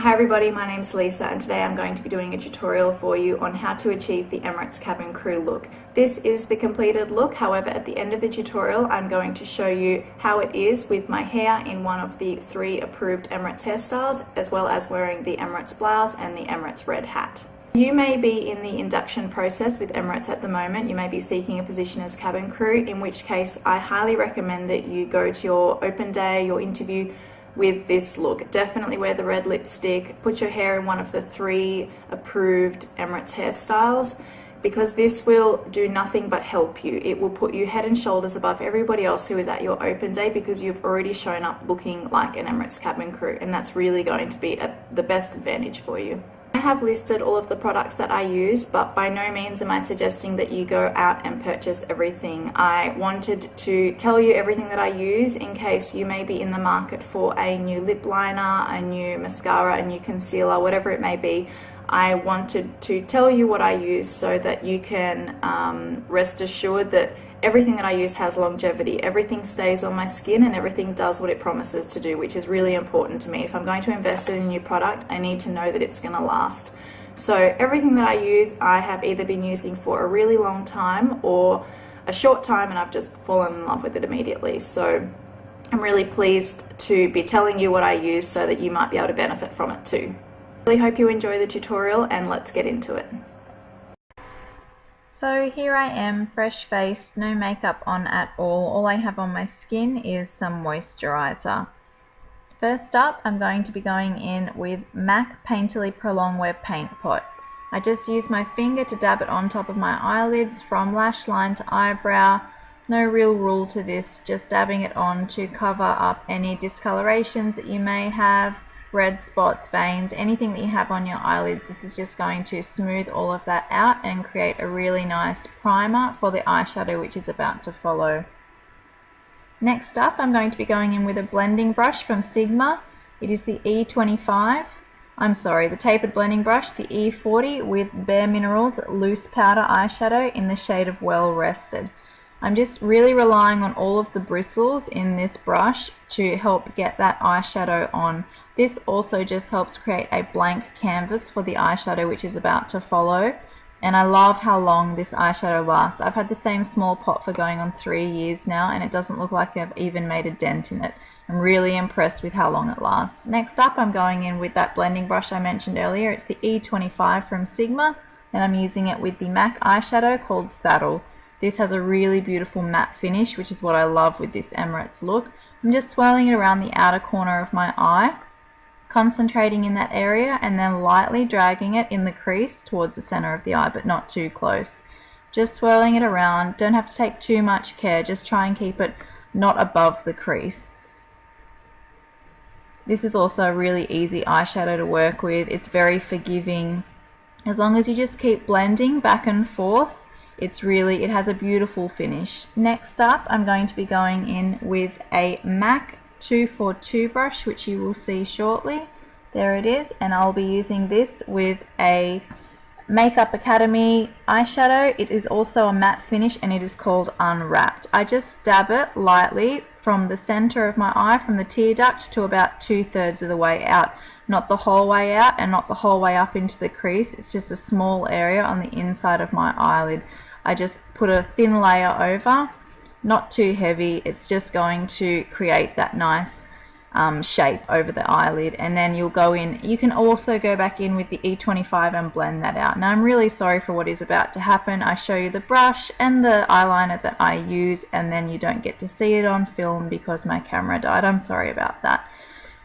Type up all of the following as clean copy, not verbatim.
Hi everybody, my name's Lisa and today I'm going to be doing a tutorial for you on how to achieve the Emirates cabin crew look. This is the completed look, however at the end of the tutorial I'm going to show you how it is with my hair in one of the 3 approved Emirates hairstyles, as well as wearing the Emirates blouse and the Emirates red hat. You may be in the induction process with Emirates at the moment. You may be seeking a position as cabin crew, in which case I highly recommend that you go to your open day, your interview, with this look. Definitely wear the red lipstick, put your hair in one of the 3 approved Emirates hairstyles, because this will do nothing but help you. It will put you head and shoulders above everybody else who is at your open day, because you've already shown up looking like an Emirates cabin crew, and that's really going to be the best advantage for you. I have listed all of the products that I use, but by no means am I suggesting that you go out and purchase everything. I wanted to tell you everything that I use in case you may be in the market for a new lip liner, a new mascara, a new concealer, whatever it may be. I wanted to tell you what I use so that you can rest assured that everything that I use has longevity. Everything stays on my skin and everything does what it promises to do, which is really important to me. If I'm going to invest in a new product, I need to know that it's going to last. So everything that I use, I have either been using for a really long time or a short time, and I've just fallen in love with it immediately. So I'm really pleased to be telling you what I use so that you might be able to benefit from it too. I really hope you enjoy the tutorial, and let's get into it. So here I am, fresh-faced, no makeup on at all. All I have on my skin is some moisturizer. First up, I'm going to be going in with MAC Painterly Prolong Wear Paint Pot. I just use my finger to dab it on top of my eyelids from lash line to eyebrow. No real rule to this, just dabbing it on to cover up any discolorations that you may have, red spots, veins, anything that you have on your eyelids. This is just going to smooth all of that out and create a really nice primer for the eyeshadow which is about to follow. Next up, I'm going to be going in with a blending brush from Sigma. It is the the tapered blending brush, the E40, with Bare Minerals loose powder eyeshadow in the shade of Well Rested. I'm just really relying on all of the bristles in this brush to help get that eyeshadow on. This also just helps create a blank canvas for the eyeshadow which is about to follow, and I love how long this eyeshadow lasts. I've had the same small pot for going on 3 years now, and it doesn't look like I've even made a dent in it. I'm really impressed with how long it lasts. Next up, I'm going in with that blending brush I mentioned earlier. It's the E25 from Sigma, and I'm using it with the MAC eyeshadow called Saddle. This has a really beautiful matte finish, which is what I love with this Emirates look. I'm just swirling it around the outer corner of my eye, concentrating in that area, and then lightly dragging it in the crease towards the center of the eye, but not too close. Just swirling it around. Don't have to take too much care, just try and keep it not above the crease. This is also a really easy eyeshadow to work with. It's very forgiving. As long as you just keep blending back and forth, it has a beautiful finish. Next up, I'm going to be going in with a MAC 242 brush, which you will see shortly. There it is, and I'll be using this with a Makeup Academy eyeshadow. It is also a matte finish and it is called Unwrapped. I just dab it lightly from the center of my eye, from the tear duct to about 2/3 of the way out. Not the whole way out and not the whole way up into the crease. It's just a small area on the inside of my eyelid. I just put a thin layer over, not too heavy. It's just going to create that nice shape over the eyelid, and then you'll go in. You can also go back in with the E25 and blend that out. Now I'm really sorry for what is about to happen. I show you the brush and the eyeliner that I use, and then you don't get to see it on film because my camera died. I'm sorry about that.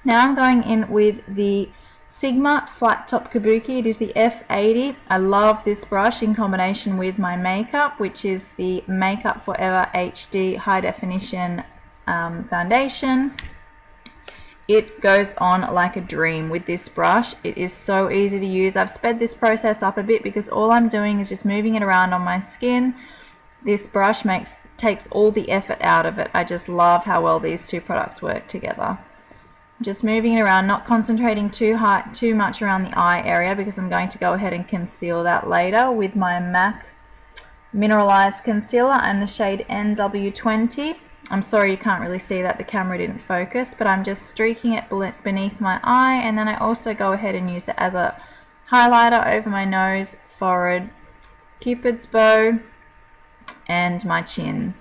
Now I'm going in with the Sigma Flat Top Kabuki. It is the F80. I love this brush in combination with my makeup, which is the Makeup Forever HD High Definition Foundation. It goes on like a dream with this brush. It is so easy to use. I've sped this process up a bit because all I'm doing is just moving it around on my skin. This brush takes all the effort out of it. I just love how well these 2 products work together. Just moving it around, not concentrating too much around the eye area, because I'm going to go ahead and conceal that later with my MAC Mineralized Concealer and the shade NW20. I'm sorry you can't really see that, the camera didn't focus, but I'm just streaking it beneath my eye, and then I also go ahead and use it as a highlighter over my nose, forehead, Cupid's bow, and my chin.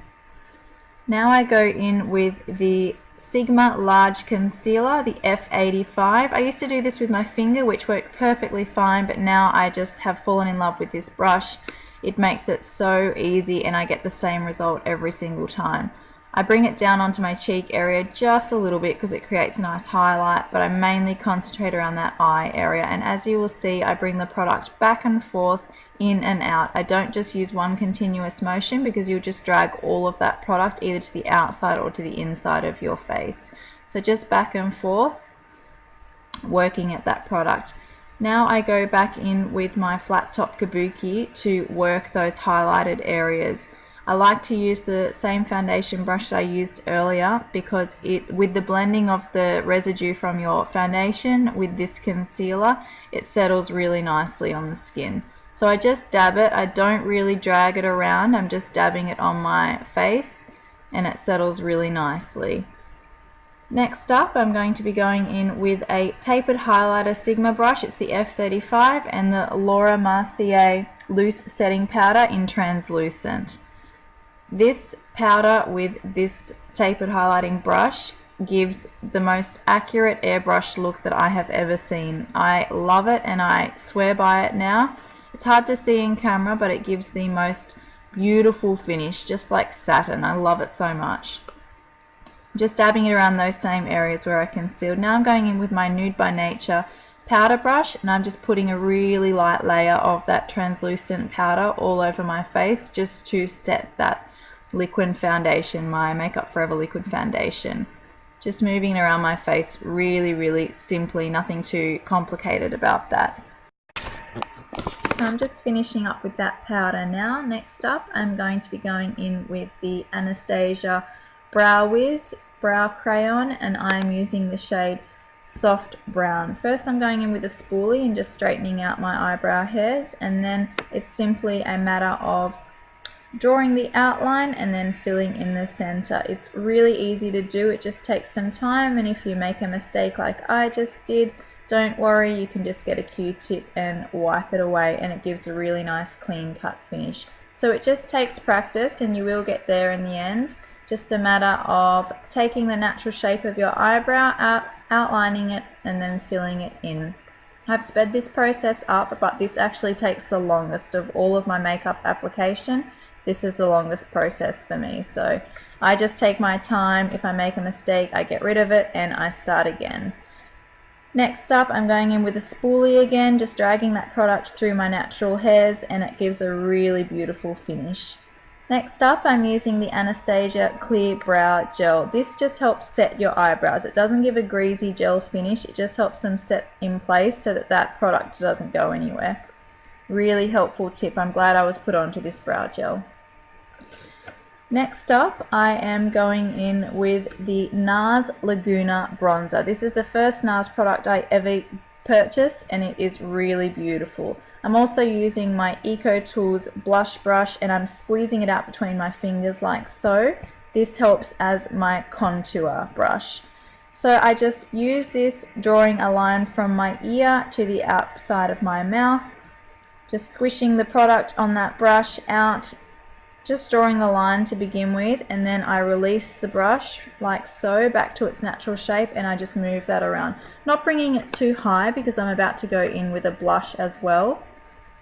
Now I go in with the Sigma Large Concealer, the F85. I used to do this with my finger, which worked perfectly fine, but now I just have fallen in love with this brush. It makes it so easy and I get the same result every single time. I bring it down onto my cheek area just a little bit because it creates a nice highlight, but I mainly concentrate around that eye area, and as you will see, I bring the product back and forth, in and out. I don't just use one continuous motion because you'll just drag all of that product either to the outside or to the inside of your face. So just back and forth, working at that product. Now I go back in with my flat top kabuki to work those highlighted areas. I like to use the same foundation brush that I used earlier because with the blending of the residue from your foundation with this concealer, it settles really nicely on the skin. So I just dab it, I don't really drag it around, I'm just dabbing it on my face and it settles really nicely. Next up, I'm going to be going in with a tapered highlighter Sigma brush. It's the F35 and the Laura Mercier loose setting powder in translucent. This powder with this tapered highlighting brush gives the most accurate airbrush look that I have ever seen. I love it and I swear by it now. It's hard to see in camera, but it gives the most beautiful finish, just like satin. I love it so much. Just dabbing it around those same areas where I concealed. Now I'm going in with my Nude by Nature powder brush and I'm just putting a really light layer of that translucent powder all over my face just to set that liquid foundation, my Makeup Forever liquid foundation. Just moving it around my face really simply, nothing too complicated about that. So I'm just finishing up with that powder now. Next up I'm going to be going in with the Anastasia Brow Wiz brow crayon and I'm using the shade Soft Brown. First I'm going in with a spoolie and just straightening out my eyebrow hairs, and then it's simply a matter of drawing the outline and then filling in the center. It's really easy to do, it just takes some time, and if you make a mistake like I just did, don't worry, you can just get a Q-tip and wipe it away and it gives a really nice clean cut finish. So it just takes practice and you will get there in the end. Just a matter of taking the natural shape of your eyebrow, outlining it and then filling it in. I've sped this process up, but this actually takes the longest of all of my makeup application. This is the longest process for me, so I just take my time. If I make a mistake, I get rid of it and I start again. Next up, I'm going in with a spoolie again, just dragging that product through my natural hairs and it gives a really beautiful finish. Next up, I'm using the Anastasia Clear Brow Gel. This just helps set your eyebrows. It doesn't give a greasy gel finish, it just helps them set in place so that that product doesn't go anywhere. Really helpful tip. I'm glad I was put onto this brow gel. Next up, I am going in with the NARS Laguna Bronzer. This is the first NARS product I ever purchased and it is really beautiful. I'm also using my Eco Tools blush brush and I'm squeezing it out between my fingers like so. This helps as my contour brush. So I just use this, drawing a line from my ear to the outside of my mouth, just squishing the product on that brush out, just drawing the line to begin with, and then I release the brush like so back to its natural shape and I just move that around. Not bringing it too high because I'm about to go in with a blush as well,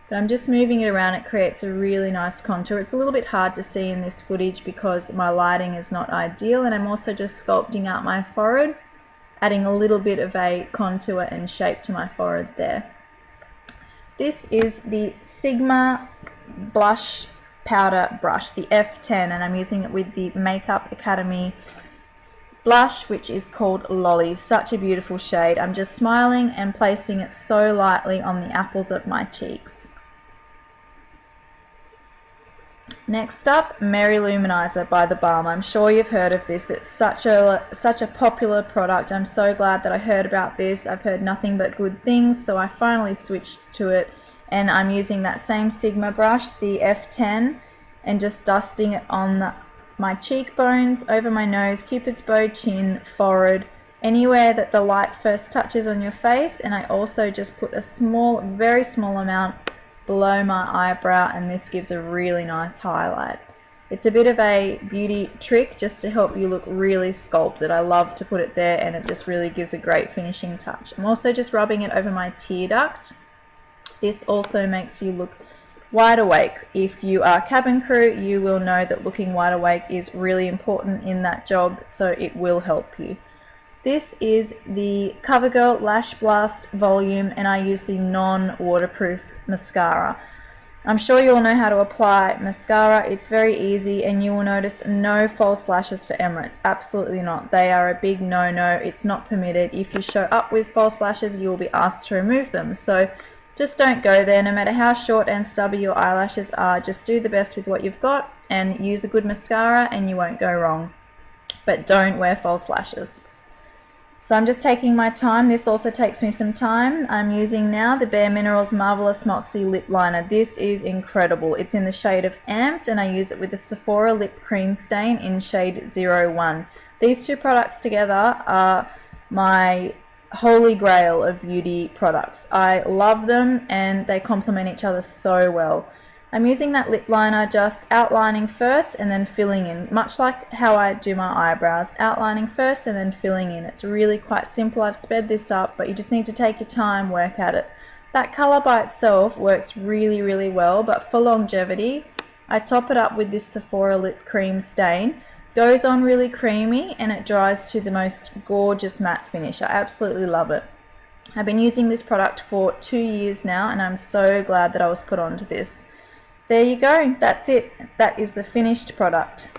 but I'm just moving it around. It creates a really nice contour. It's a little bit hard to see in this footage because my lighting is not ideal, and I'm also just sculpting out my forehead, adding a little bit of a contour and shape to my forehead there. This is the Sigma blush powder brush, the F10, and I'm using it with the Makeup Academy blush, which is called Lolly. Such a beautiful shade. I'm just smiling and placing it so lightly on the apples of my cheeks. Next up, Merry Luminizer by The Balm. I'm sure you've heard of this. It's such a popular product. I'm so glad that I heard about this. I've heard nothing but good things, so I finally switched to it, and I'm using that same Sigma brush, the F10, and just dusting it on the my cheekbones, over my nose, cupid's bow, chin, forehead, anywhere that the light first touches on your face. And I also just put a small, very small amount below my eyebrow, and this gives a really nice highlight. It's a bit of a beauty trick just to help you look really sculpted. I love to put it there, and it just really gives a great finishing touch. I'm also just rubbing it over my tear duct. This also makes you look wide awake. If you are cabin crew, you will know that looking wide awake is really important in that job, so it will help you. This is the CoverGirl Lash Blast Volume, and I use the non-waterproof mascara. I'm sure you all know how to apply mascara. It's very easy, and you will notice no false lashes for Emirates. Absolutely not. They are a big no-no. It's not permitted. If you show up with false lashes, you will be asked to remove them. So just don't go there. No matter how short and stubby your eyelashes are, just do the best with what you've got and use a good mascara and you won't go wrong. But don't wear false lashes. So I'm just taking my time. This also takes me some time. I'm using now the Bare Minerals Marvelous Moxie Lip Liner. This is incredible. It's in the shade of Amped, and I use it with the Sephora Lip Cream Stain in shade 01. These two products together are my holy grail of beauty products. I love them and they complement each other so well. I'm using that lip liner, just outlining first and then filling in, much like how I do my eyebrows, outlining first and then filling in. It's really quite simple. I've sped this up, but you just need to take your time, work at it. That color by itself works really, really well, but for longevity, I top it up with this Sephora Lip Cream Stain. Goes on really creamy and it dries to the most gorgeous matte finish. I absolutely love it. I've been using this product for 2 years now, and I'm so glad that I was put onto this. There you go. That's it. That is the finished product.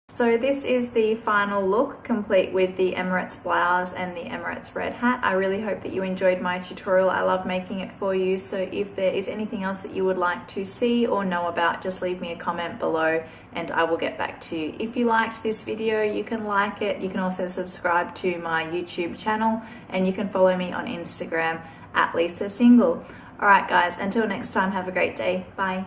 So this is the final look, complete with the Emirates blouse and the Emirates red hat. I really hope that you enjoyed my tutorial. I love making it for you. So if there is anything else that you would like to see or know about, just leave me a comment below and I will get back to you. If you liked this video, you can like it. You can also subscribe to my YouTube channel, and you can follow me on Instagram @LisaSingle. All right, guys, until next time, have a great day. Bye.